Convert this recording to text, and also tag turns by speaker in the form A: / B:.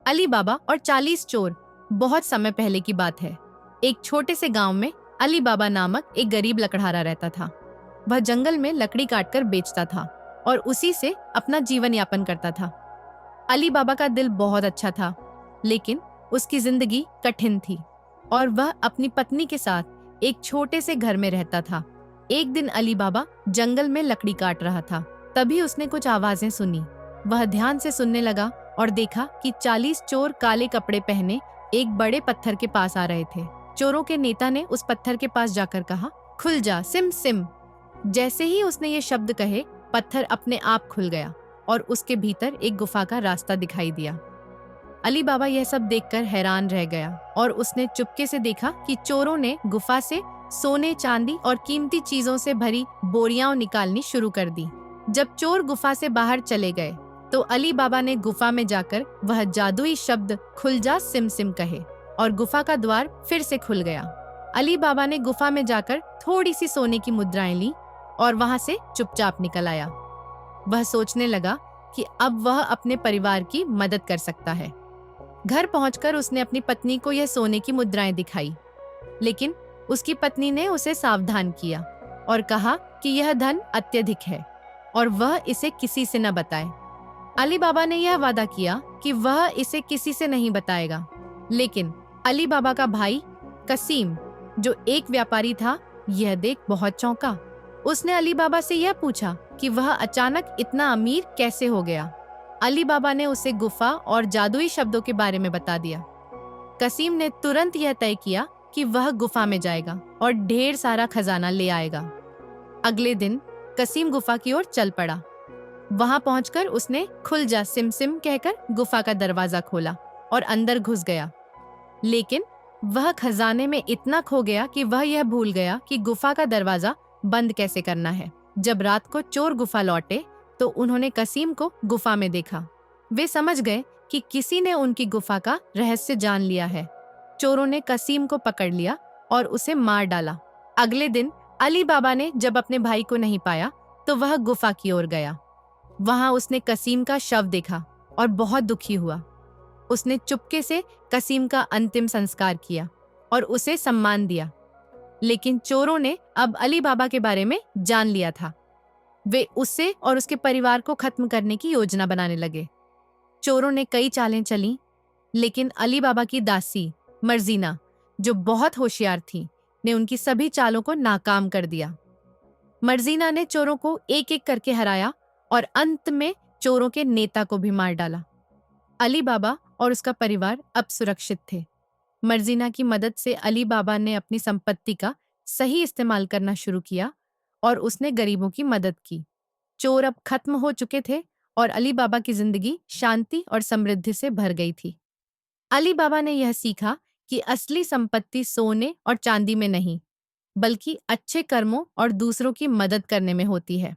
A: अली बाबा और 40 चोर। बहुत समय पहले की बात है। एक छोटे से गांव में अली बाबा नामक एक गरीब लकड़हारा रहता था। वह जंगल में लकड़ी काटकर बेचता था और उसी से अपना जीवन यापन करता था। अली बाबा का दिल बहुत अच्छा था, लेकिन उसकी जिंदगी कठिन थी और वह अपनी पत्नी के साथ एक छोटे से घर में रहता था। एक दिन अली बाबा जंगल में लकड़ी काट रहा था। तभी उसने कुछ आवाजें सुनी। वह ध्यान से सुनने लगा और देखा कि 40 चोर काले कपड़े पहने एक बड़े पत्थर के पास आ रहे थे। चोरों के नेता ने उस पत्थर के पास जाकर कहा, खुल जा सिम सिम। जैसे ही उसने ये शब्द कहे, पत्थर अपने आप खुल गया और उसके भीतर एक गुफा का रास्ता दिखाई दिया। अली बाबा यह सब देखकर हैरान रह गया और उसने चुपके से देखा कि चोरों ने गुफा से सोने, चांदी और कीमती चीजों से भरी बोरियां निकालनी शुरू कर दी। जब चोर गुफा से बाहर चले गए तो अली बाबा ने गुफा में जाकर वह जादुई शब्द खुल जा सिम सिम कहे और गुफा का द्वार फिर से खुल गया। अली बाबा ने गुफा में जाकर थोड़ी सी सोने की मुद्राएं ली और वहां से चुपचाप निकल आया। वह सोचने लगा कि अब वह अपने परिवार की मदद कर सकता है। घर पहुंचकर उसने अपनी पत्नी को यह सोने की मुद्राएं दिखाई, लेकिन उसकी पत्नी ने उसे सावधान किया और कहा कि यह धन अत्यधिक है और वह इसे किसी से न बताए। अली बाबा ने यह वादा किया कि वह इसे किसी से नहीं बताएगा, लेकिन अली बाबा का भाई कसीम, जो एक व्यापारी था, यह देख बहुत चौंका। उसने अली बाबा से यह पूछा कि वह अचानक इतना अमीर कैसे हो गया। अली बाबा ने उसे गुफा और जादुई शब्दों के बारे में बता दिया। कसीम ने तुरंत यह तय किया कि वह गुफा में जाएगा और ढेर सारा खजाना ले आएगा। अगले दिन कसीम गुफा की ओर चल पड़ा। वहां पहुंचकर उसने खुल जा सिम सिम कहकर गुफा का दरवाजा खोला और अंदर घुस गया। लेकिन वह खजाने में इतना खो गया कि वह यह भूल गया कि गुफा का दरवाजा बंद कैसे करना है। जब रात को चोर गुफा लौटे तो उन्होंने कसीम को गुफा में देखा। वे समझ गए कि किसी ने उनकी गुफा का रहस्य जान लिया है। चोरों ने कसीम को पकड़ लिया और उसे मार डाला। अगले दिन अली बाबा ने जब अपने भाई को नहीं पाया तो वह गुफा की ओर गया। वहां उसने कसीम का शव देखा और बहुत दुखी हुआ। उसने चुपके से कसीम का अंतिम संस्कार किया और उसे सम्मान दिया। लेकिन चोरों ने अब अली बाबा के बारे में जान लिया था। वे उससे और उसके परिवार को खत्म करने की योजना बनाने लगे। चोरों ने कई चालें चली, लेकिन अली बाबा की दासी मर्जीना, जो बहुत होशियार थी, ने उनकी सभी चालों को नाकाम कर दिया। मर्जीना ने चोरों को एक एक करके हराया और अंत में चोरों के नेता को भी मार डाला। अली बाबा और उसका परिवार अब सुरक्षित थे। मर्जीना की मदद से अली बाबा ने अपनी संपत्ति का सही इस्तेमाल करना शुरू किया और उसने गरीबों की मदद की। चोर अब खत्म हो चुके थे और अली बाबा की जिंदगी शांति और समृद्धि से भर गई थी। अली बाबा ने यह सीखा कि असली संपत्ति सोने और चांदी में नहीं, बल्कि अच्छे कर्मों और दूसरों की मदद करने में होती है।